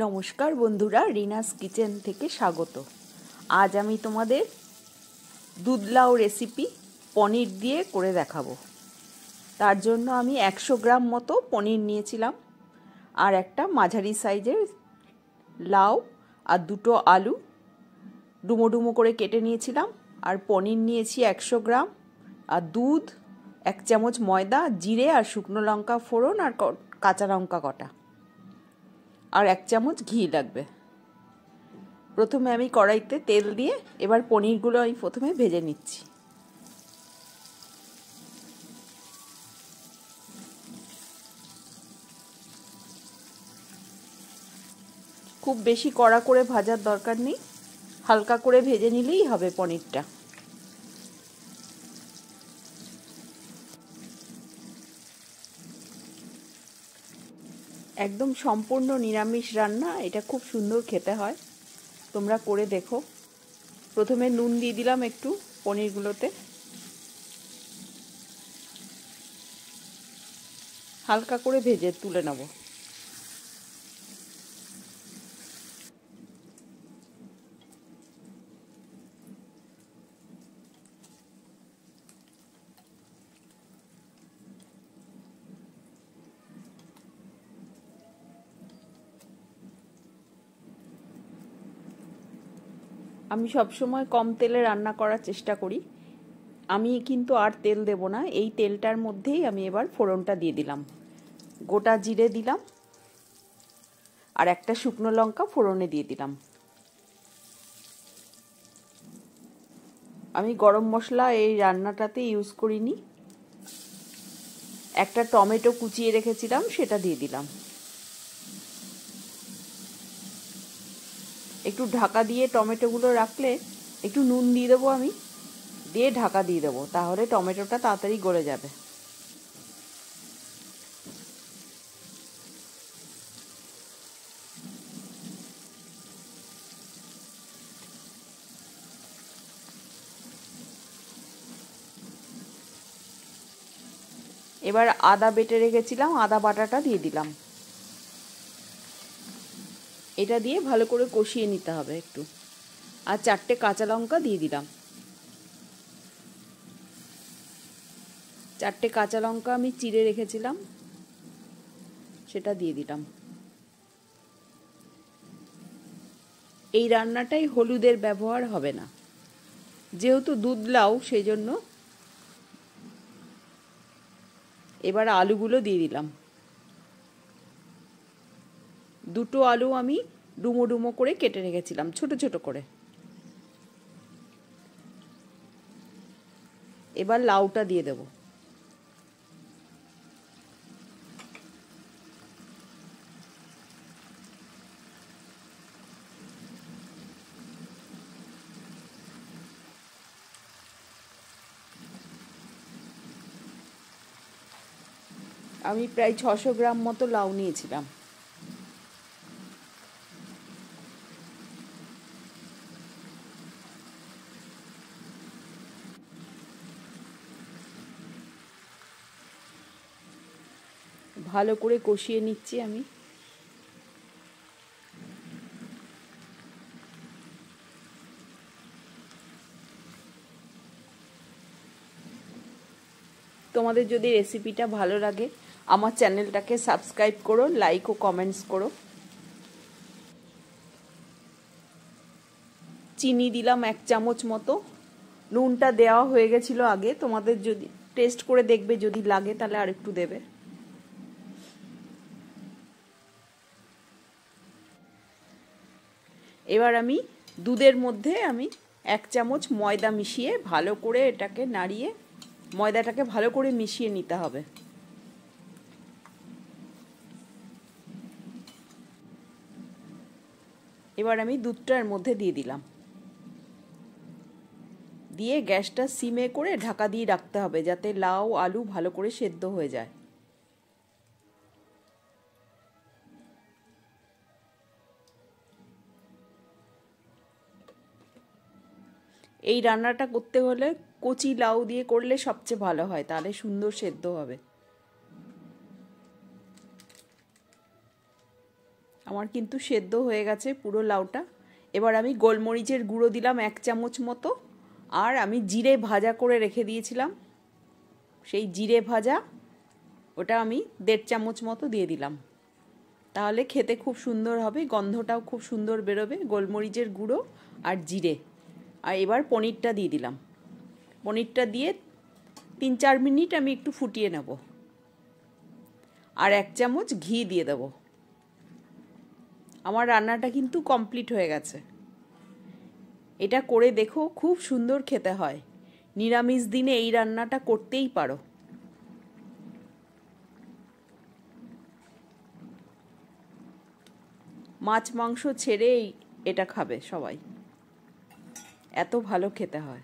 নমস্কার বন্ধুরা, রিনাস কিচেন থেকে স্বাগত। আজ আমি তোমাদের দুধ লাউ রেসিপি পনির দিয়ে করে দেখাবো। তার জন্য আমি 100 গ্রাম মতো পনির নিয়েছিলাম, আর একটা মাঝারি সাইজের লাউ আর দুটো আলু ডুমো ডুমো করে কেটে নিয়েছিলাম, আর পনির নিয়েছি 100 গ্রাম, আর দুধ, 1 চামচ ময়দা, জিরে আর শুকনো লঙ্কা ফোড়ন, আর কাঁচা লঙ্কা কটা, আর 1 চামচ ঘি লাগবে। প্রথমে আমি কড়াইতে তেল দিয়ে এবার পনিরগুলো আমি প্রথমে ভেজে নিচ্ছি। খুব বেশি কড়া করে ভাজার দরকার নেই, হালকা করে ভেজে নিলেই হবে পনিরটা। একদম সম্পূর্ণ নিরামিষ রান্না, এটা খুব সুন্দর খেতে হয়, তোমরা করে দেখো। প্রথমে নুন দিয়ে দিলাম একটু পনিরগুলোতে, হালকা করে ভেজে তুলে নেব। আমি সবসময় কম তেলে রান্না করার চেষ্টা করি। আমি কিন্তু আর তেল দেব না, এই তেলটার মধ্যেই আমি এবার ফোড়নটা দিয়ে দিলাম। গোটা জিরে দিলাম, আর একটা শুকনো লঙ্কা ফোড়নে দিয়ে দিলাম। আমি গরম মশলা এই রান্নাটাতে ইউজ করিনি। একটা টমেটো কুচিয়ে রেখেছিলাম, সেটা দিয়ে দিলাম। একটু ঢাকা দিয়ে টমেটোগুলো রাখলে, একটু নুন দিয়ে দেবো আমি, দিয়ে ঢাকা দিয়ে দেবো, তাহলে টমেটোটা তাড়াতাড়ি গলে যাবে। এবার আদা বেটে রেখেছিলাম, আদা বাটাটা দিয়ে দিলাম। এটা দিয়ে ভালো করে কষিয়ে নিতে হবে একটু, আর 4টে কাঁচা লঙ্কা দিয়ে দিলাম। 4টে কাঁচা লঙ্কা আমি চিড়ে রেখেছিলাম, সেটা দিয়ে দিলাম। এই রান্নাটাই হলুদের ব্যবহার হবে না, যেহেতু দুধ লাউ সেই জন্য। এবার আলুগুলো দিয়ে দিলাম। দুটো আলু আমি ডুমো ডুমো করে কেটে রেখেছিলাম, ছোট ছোট করে। এবার লাউটা দিয়ে দেব। আমি প্রায় 600 গ্রাম মতো লাউ নিয়েছিলাম। ভালো করে কষিয়ে নিচ্ছি আমি। তোমাদের যদি রেসিপিটা ভালো লাগে, আমার চ্যানেলটাকে সাবস্ক্রাইব করো, লাইক ও কমেন্টস করো। চিনি দিলাম 1 চামচ মতো। নুনটা দেওয়া হয়ে গেছিল আগে, তোমাদের যদি টেস্ট করে দেখবে, যদি লাগে তাহলে আর একটু দেবে। এবার আমি দুধের মধ্যে 1 চামচ ময়দা মিশিয়ে ভালো করে এটাকে নাড়িয়ে, ময়দাটাকে ভালো করে মিশিয়ে নিতে হবে। এবার আমি দুধটার মধ্যে দিয়ে দিলাম, দিয়ে গ্যাসটা সিমে করে ঢাকা দিয়ে রাখতে হবে, যাতে লাউ আলু ভালো করে সেদ্ধ হয়ে যায়। এই রান্নাটা করতে হলে কচি লাউ দিয়ে করলে সবচেয়ে ভালো হয়, তাহলে সুন্দর সেদ্ধ হবে। আমার কিন্তু সেদ্ধ হয়ে গেছে পুরো লাউটা। এবার আমি গোলমরিচের গুঁড়ো দিলাম 1 চামচ মতো, আর আমি জিরে ভাজা করে রেখে দিয়েছিলাম, সেই জিরে ভাজা ওটা আমি 1.5 চামচ মতো দিয়ে দিলাম। তাহলে খেতে খুব সুন্দর হবে, গন্ধটাও খুব সুন্দর বেরোবে, গোলমরিচের গুঁড়ো আর জিরে। আর এবার পনিরটা দিয়ে দিলাম। পনিরটা দিয়ে 3-4 মিনিট আমি একটু ফুটিয়ে নেব, আর 1 চামচ ঘি দিয়ে দেব। আমার রান্নাটা কিন্তু কমপ্লিট হয়ে গেছে। এটা করে দেখো, খুব সুন্দর খেতে হয়। নিরামিষ দিনে এই রান্নাটা করতেই পারো। মাছ মাংস ছেড়েই এটা খাবে সবাই, এত ভালো খেতে হয়।